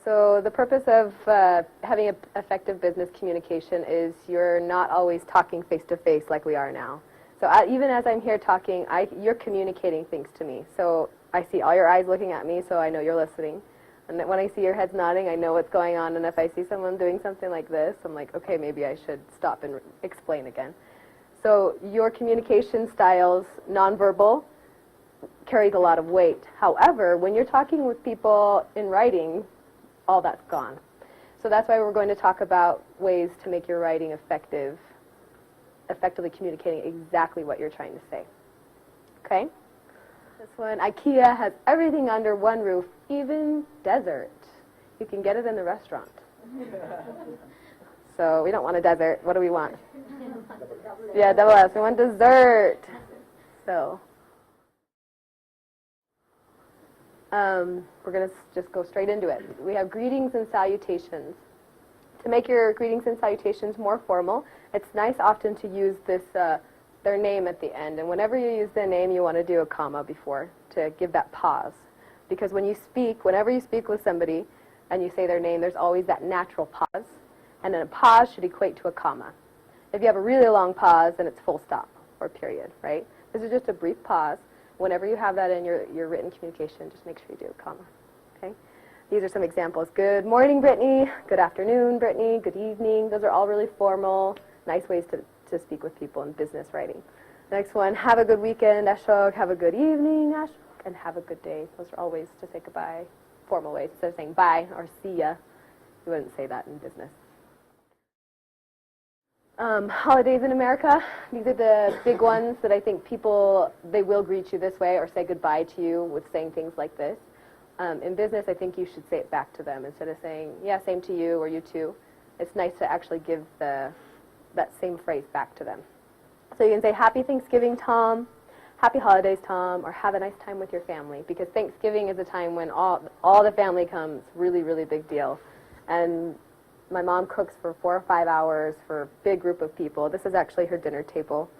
So the purpose of having an effective business communication is you're not always talking face-to-face like we are now. So even as I'm here talking, you're communicating things to me. So I see all your eyes looking at me, so I know you're listening. And when I see your heads nodding, I know what's going on. And if I see someone doing something like this, I'm like, okay, maybe I should stop and explain again. So your communication styles, nonverbal, carries a lot of weight. However, when you're talking with people in writing, all that's gone. So that's why we're going to talk about ways to make your writing effectively communicating exactly what you're trying to say. Okay? This one, IKEA has everything under one roof, even dessert. You can get it in the restaurant. So we don't want a desert. What do we want? Yeah, double S. We want dessert. So we're going to just go straight into it. We have greetings and salutations. To make your greetings and salutations more formal, it's nice often to use this their name at the end. And whenever you use their name, you want to do a comma before to give that pause. Because when you speak, whenever you speak with somebody and you say their name, there's always that natural pause. And then a pause should equate to a comma. If you have a really long pause, then it's full stop or period, right? This is just a brief pause. Whenever you have that in your written communication, just make sure you do a comma, okay? These are some examples. Good morning, Brittany. Good afternoon, Brittany. Good evening. Those are all really formal, nice ways to speak with people in business writing. Next one, have a good weekend, Ashok. Have a good evening, Ashok. And have a good day. Those are all ways to say goodbye, formal ways. Instead of saying bye or see ya, you wouldn't say that in business. Holidays in America, these are the big ones that I think people, they will greet you this way or say goodbye to you with saying things like this. In business, I think you should say it back to them instead of saying, yeah, same to you or you too. It's nice to actually give that same phrase back to them. So you can say, Happy Thanksgiving, Tom, Happy Holidays, Tom, or have a nice time with your family, because Thanksgiving is a time when all the family comes, really, really big deal. And my mom cooks for 4 or 5 hours for a big group of people. This is actually her dinner table.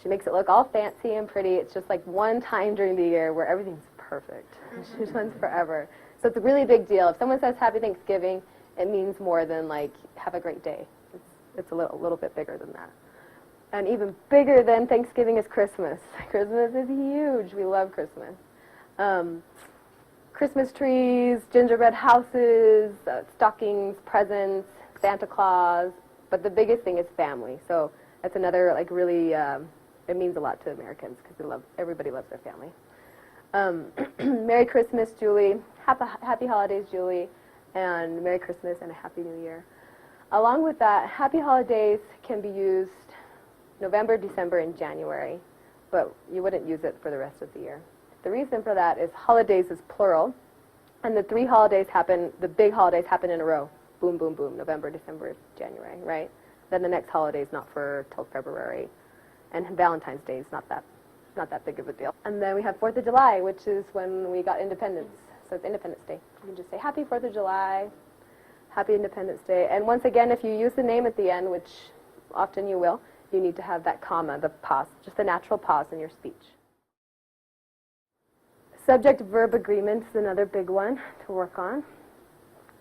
She makes it look all fancy and pretty. It's just like one time during the year where everything's perfect. She runs forever. So it's a really big deal. If someone says Happy Thanksgiving, it means more than like, have a great day. It's a little bit bigger than that. And even bigger than Thanksgiving is Christmas. Christmas is huge. We love Christmas. Christmas trees, gingerbread houses, stockings, presents, Santa Claus. But the biggest thing is family. So that's another like really, it means a lot to Americans because everybody loves their family. Merry Christmas, Julie. Happy Holidays, Julie. And Merry Christmas and a Happy New Year. Along with that, Happy Holidays can be used November, December, and January, but you wouldn't use it for the rest of the year. The reason for that is holidays is plural, and the big holidays happen in a row. Boom, boom, boom, November, December, January, right? Then the next holiday is not till February, and Valentine's Day is not that big of a deal. And then we have 4th of July, which is when we got independence, so it's Independence Day. You can just say Happy 4th of July, Happy Independence Day. And once again, if you use the name at the end, which often you will, you need to have that comma, the pause, just a natural pause in your speech. Subject-verb agreement is another big one to work on.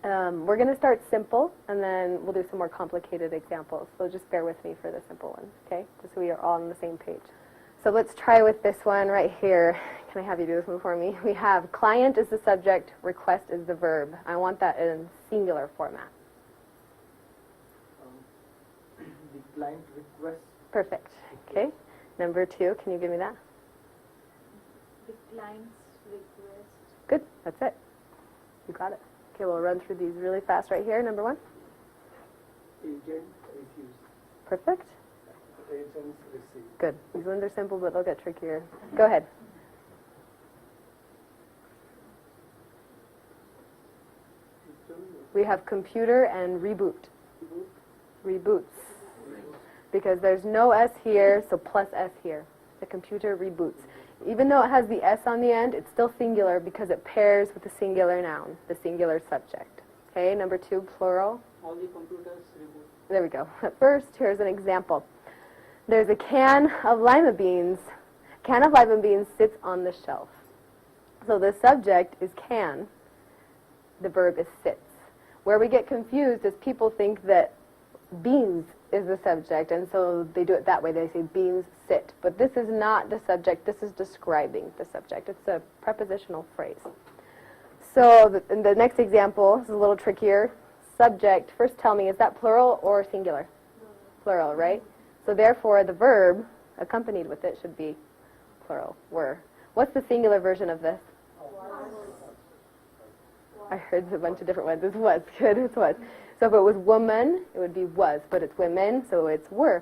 We're going to start simple, and then we'll do some more complicated examples. So just bear with me for the simple ones, okay? Just so we are all on the same page. So let's try with this one right here. Can I have you do this one for me? We have client is the subject, request is the verb. I want that in singular format. The client requests. Perfect. Okay. Number 2, can you give me that? The client's request. Good. That's it. You got it. Okay, we'll run through these really fast right here. Number 1. Agent refused. Perfect. Agents received. Good. These ones are simple, but they'll get trickier. Go ahead. We have computer and reboot. Reboots. Because there's no S here, so plus S here. The computer reboots. Even though it has the S on the end, it's still singular because it pairs with the singular noun, the singular subject. Okay, number 2, plural. All the computers reboot. There we go. First, here's an example. There's a can of lima beans. A can of lima beans sits on the shelf. So the subject is can. the verb is sits. Where we get confused is people think that beans is the subject, and so they do it that way. They say beans sit. But this is not the subject. This is describing the subject. It's a prepositional phrase. So in the next example, this is a little trickier. Subject, first tell me, is that plural or singular? Plural, right? So therefore, the verb accompanied with it should be plural, were. What's the singular version of this? I heard a bunch of different ones. It's was. Good, it's was. So if it was woman, it would be was, but it's women, so it's were.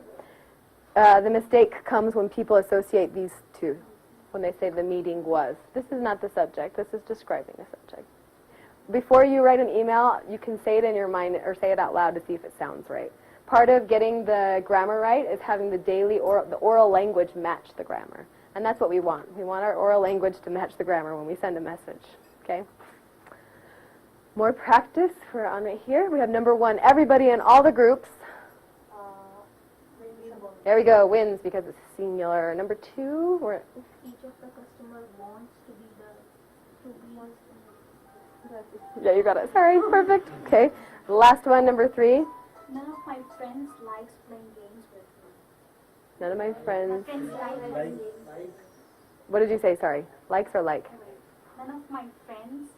The mistake comes when people associate these two, when they say the meeting was. This is not the subject. This is describing the subject. Before you write an email, you can say it in your mind or say it out loud to see if it sounds right. Part of getting the grammar right is having the oral language match the grammar. And that's what we want. We want our oral language to match the grammar when we send a message. Okay? More practice for on right here. We have number 1, everybody in all the groups. There we go, wins because it's singular. Number 2, we're Each of the customer wants to be yeah, you got it. Sorry, perfect. Okay. Last one, number 3. None of my friends likes playing games with me. None of my friends. My friends like playing games. What did you say? Sorry. Likes or like? None of my friends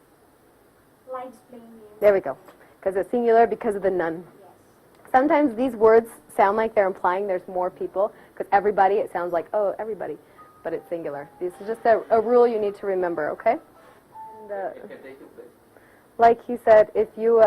likes playing games. There we go. Because it's singular because of the none. Yes. Sometimes these words sound like they're implying there's more people. Because everybody, it sounds like, oh, everybody. But it's singular. This is just a rule you need to remember, okay? And, like he said, if you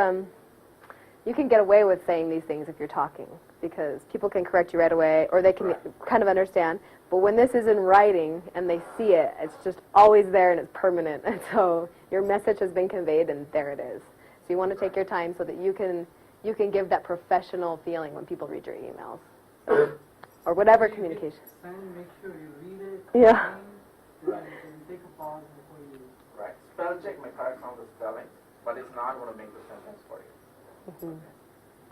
can get away with saying these things if you're talking, because people can correct you right away, or they can kind of understand. But when this is in writing and they see it, it's just always there and it's permanent. And so your message has been conveyed, and there it is. So you want to take your time so that you can give that professional feeling when people read your emails, or whatever communication. Make sure you read it. Yeah. And take a pause before you. Right. Spell check may correct some of the spelling, but it's not going to make the sentence for you. Mm-hmm.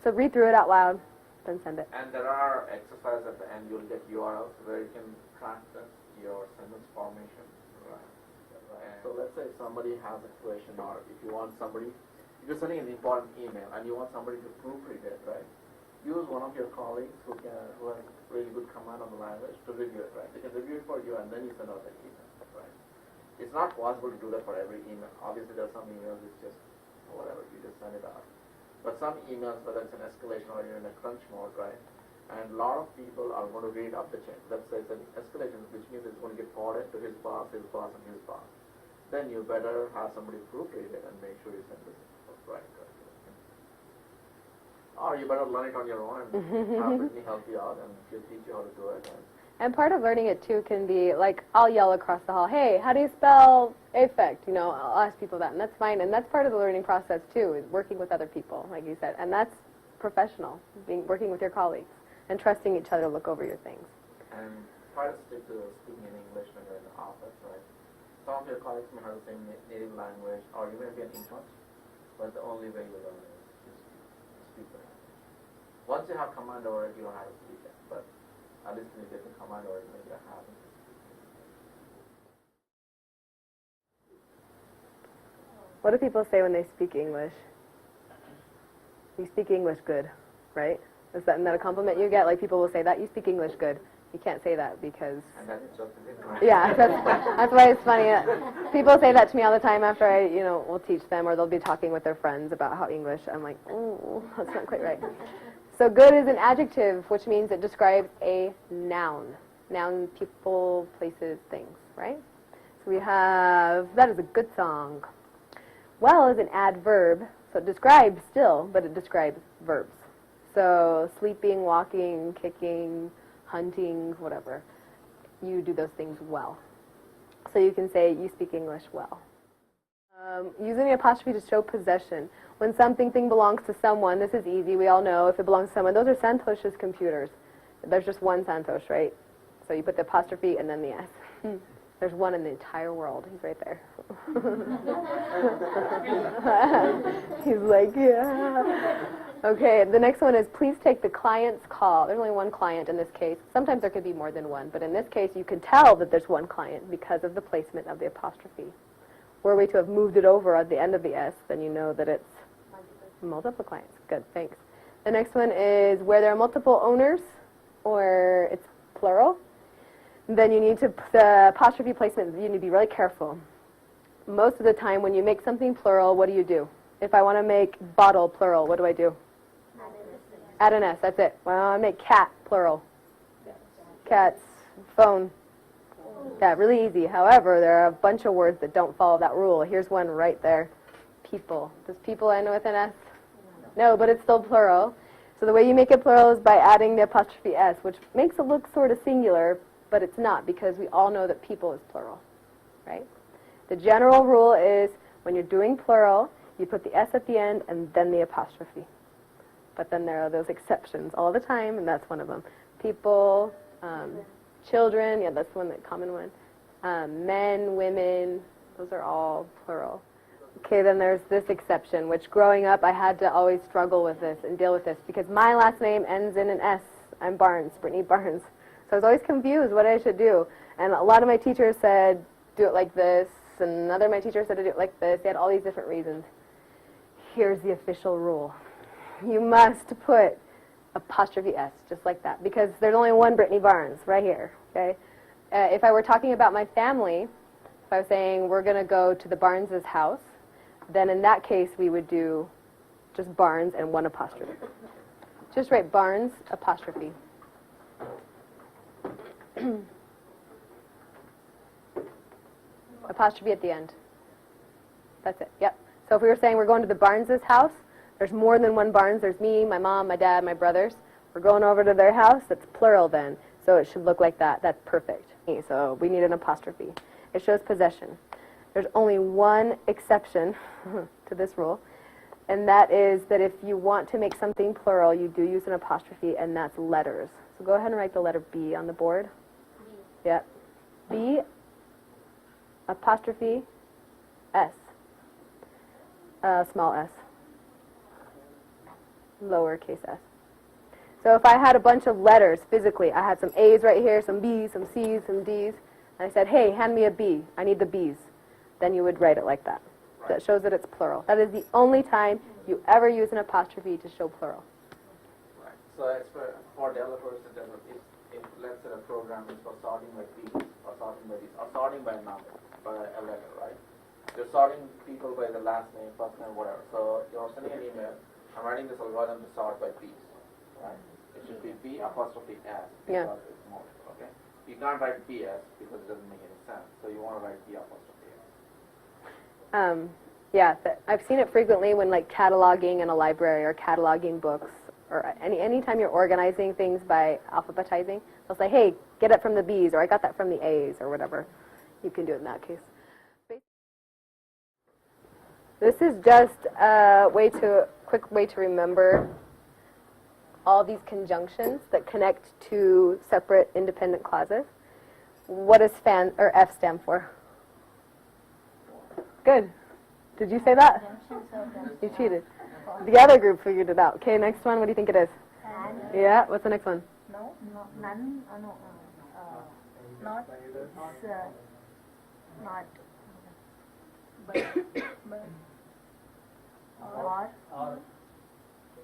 So read through it out loud, then send it. And there are exercises at the end. You'll get URLs where you can practice your sentence formation. Right. So let's say somebody has a question, or if you want somebody, if you're sending an important email and you want somebody to proofread it, right? Use one of your colleagues who has really good command on the language to review it, right? They can review it for you and then you send out that email, right? It's not possible to do that for every email. Obviously, there are some emails it's just whatever, you just send it out. But some emails, whether it's an escalation or you're in a crunch mode, right? And a lot of people are going to read up the chain. Let's say it's an escalation, which means it's going to get forwarded to his boss, and his boss. Then you better have somebody proofread it and make sure you send this right. Or you better learn it on your own and have Brittany help you out and she'll teach you how to do it. And part of learning it too can be like, I'll yell across the hall, hey, how do you spell affect? You know, I'll ask people that, and that's fine. And that's part of the learning process too, is working with other people, like you said. And that's professional, working with your colleagues and trusting each other to look over your things. And try to stick to speaking in English when you're in the office, right? Some of your colleagues may have the same native language, or you may be an English, but the only way you learn is to speak the language. Once you have command over it, you don't have to speak it, but at least when you get the command over it, maybe you have it. What do people say when they speak English? You speak English good, right? Isn't that a compliment you get? Like people will say that, you speak English good. You can't say that because... And that's just yeah, that's why it's funny. People say that to me all the time after I, will teach them, or they'll be talking with their friends about how English. I'm like, oh, that's not quite right. So good is an adjective, which means it describes a noun. Noun, people, places, things, right? So we have, that is a good song. Well is an adverb, so it describes still, but it describes verbs. So sleeping, walking, kicking, hunting, whatever. You do those things well. So you can say, you speak English well. Using the apostrophe to show possession. When something belongs to someone, this is easy. We all know if it belongs to someone. Those are Santosh's computers. There's just one Santosh, right? So you put the apostrophe and then the S. There's one in the entire world. He's right there. He's like, yeah. Okay, the next one is please take the client's call. There's only one client in this case. Sometimes there could be more than one, but in this case you can tell that there's one client because of the placement of the apostrophe. were we to have moved it over at the end of the S, then you know that it's multiple clients. Good, thanks. The next one is where there are multiple owners, or it's plural. Then you need to, the apostrophe placement, you need to be really careful. Most of the time when you make something plural, what do? If I want to make bottle plural, what do? Add an S, that's it. Well, I make cat plural. Cats, phone. Yeah, really easy. However, there are a bunch of words that don't follow that rule. Here's one right there. People. Does people end with an S? No, but it's still plural. So the way you make it plural is by adding the apostrophe S, which makes it look sort of singular, but it's not, because we all know that people is plural, right? The general rule is when you're doing plural, you put the S at the end and then the apostrophe. But then there are those exceptions all the time, and that's one of them. People, children, yeah, that's one, that common one. Men, women, those are all plural. Okay, then there's this exception, which growing up I had to always struggle with this and deal with this, because my last name ends in an S. I'm Barnes, Brittany Barnes. So I was always confused what I should do. And a lot of my teachers said, do it like this, and another of my teachers said to do it like this. They had all these different reasons. Here's the official rule. You must put apostrophe S, just like that, because there's only one Brittany Barnes right here, okay? If I were talking about my family, if I was saying we're going to go to the Barnes' house, then in that case we would do just Barnes and one apostrophe. Just write Barnes, apostrophe. Apostrophe at the end. That's it, yep. So if we were saying we're going to the Barnes' house, there's more than one Barnes. There's me, my mom, my dad, my brothers. We're going over to their house. That's plural then. So it should look like that. That's perfect. So we need an apostrophe. It shows possession. There's only one exception to this rule, and that is that if you want to make something plural, you do use an apostrophe, and that's letters. So go ahead and write the letter B on the board. B. Yep. B, apostrophe, S. Small s. Lowercase s. So if I had a bunch of letters physically, I had some A's right here, some B's, some C's, some D's, and I said, hey, hand me a B. I need the B's. Then you would write it like that. Right. That shows that it's plural. That is the only time you ever use an apostrophe to show plural. Right. So as for developers, let's say a program is for sorting by P's, or sorting by these, or sorting by a number, by a letter, right? You're sorting people by the last name, first name, whatever. So you're sending an email. I'm writing this algorithm to sort by P's, right? It should be P apostrophe S, because it's more, okay? You can't write PS because it doesn't make any sense. So you want to write P apostrophe S. Yeah, I've seen it frequently when like cataloging in a library or cataloging books, or anytime you're organizing things by alphabetizing, they'll say, hey, get it from the B's, or I got that from the A's, or whatever. You can do it in that case. This is just a quick way to remember all these conjunctions that connect to separate independent clauses. What does F stand for? Good. Did you say that? You cheated. The other group figured it out. Okay, next one. What do you think it is? Yeah. What's the next one? No, none. No. Not. Not. But. Or.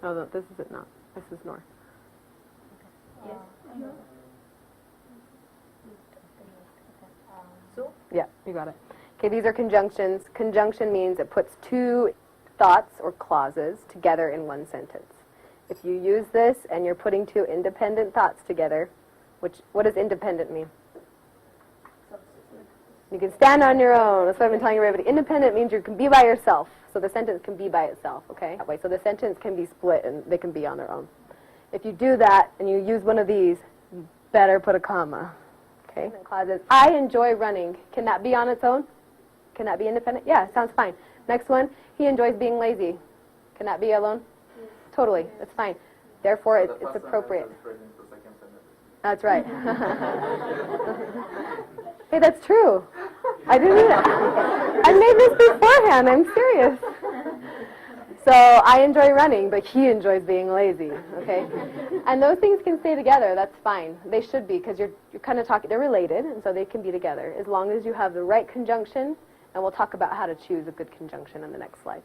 Oh, no, this is it not. This is nor. Yes. So? Yeah, you got it. Okay, these are conjunctions. Conjunction means it puts two thoughts or clauses together in one sentence. If you use this and you're putting two independent thoughts together, what does independent mean? You can stand on your own. That's what I've been telling everybody. Independent means you can be by yourself. So the sentence can be by itself, okay? That way. So the sentence can be split and they can be on their own. If you do that and you use one of these, you better put a comma, okay? Clauses. I enjoy running. Can that be on its own? Can that be independent? Yeah, sounds fine. Next one, he enjoys being lazy. Can that be alone? Totally, that's fine. Therefore, it's appropriate. That's right. Hey, that's true. I made this beforehand. I'm serious. So I enjoy running, but he enjoys being lazy. Okay, and those things can stay together. That's fine. They should be, because you're kind of talking. They're related, and so they can be together as long as you have the right conjunction And we'll talk about how to choose a good conjunction in the next slide.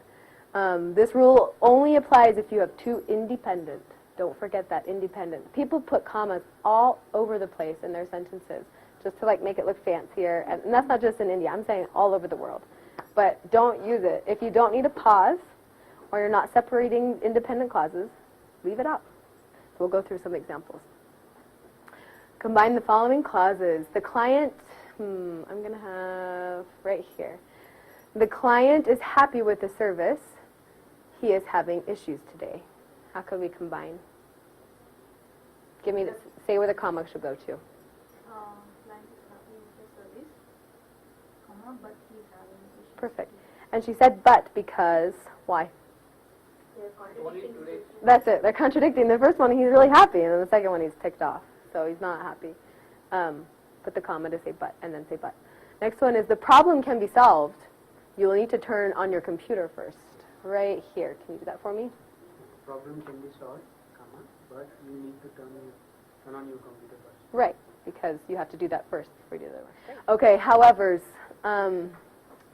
This rule only applies if you have two independent. Don't forget that, independent. People put commas all over the place in their sentences just to like make it look fancier. And that's not just in India. I'm saying all over the world. But don't use it. If you don't need a pause or you're not separating independent clauses, leave it out. So we'll go through some examples. Combine the following clauses. The client, I'm going to have right here. The client is happy with the service. He is having issues today. How could we combine? Give me this. Say where the comma should go to. Client is happy with the service, comma, but he's having issues. Perfect. And she said but because, why? They're contradicting. That's it. They're contradicting. The first one, he's really happy, and then the second one, he's ticked off. So he's not happy. Put the comma to say but, and then say but. Next one is the problem can be solved. You will need to turn on your computer first. Right here. Can you do that for me? Problem can be solved, comma, but you need to turn on your computer first. Right, because you have to do that first before you do the other one. Okay, howevers.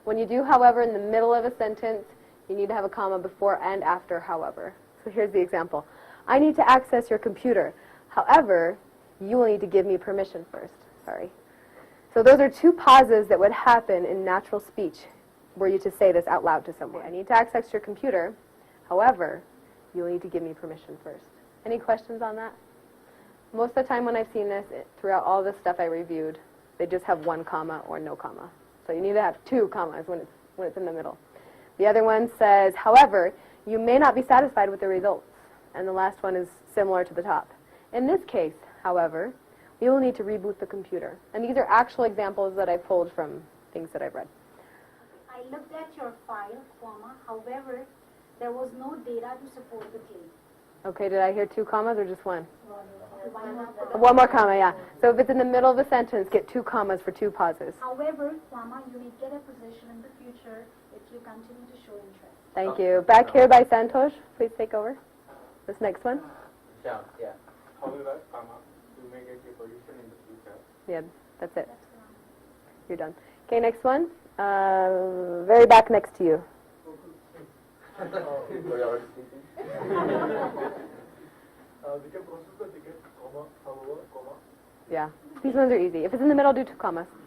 When you do however in the middle of a sentence, you need to have a comma before and after however. So here's the example. I need to access your computer. However, you will need to give me permission first. Sorry. So those are two pauses that would happen in natural speech were you to say this out loud to someone. I need to access your computer. However, you'll need to give me permission first. Any questions on that? Most of the time when I've seen this, throughout all the stuff I reviewed, they just have one comma or no comma. So you need to have two commas when it's in the middle. The other one says, however, you may not be satisfied with the results. And the last one is similar to the top. In this case, however, we will need to reboot the computer. And these are actual examples that I pulled from things that I've read. I looked at your file, comma, however, there was no data to support the claim. Okay, did I hear two commas or just one? One One more comma, yeah. So if it's in the middle of a sentence, get two commas for two pauses. However, comma, you may get a position in the future if you continue to show interest. Thank you. Back here by Santosh, please take over. This next one. Yeah. However, comma, you may get a position in the future. Yeah, that's it. That's wrong. You're done. Okay, next one. Very back next to you. Were you already speaking? We can process the ticket, comma, however, comma. Yeah. These ones are easy. If it's in the middle, do two commas.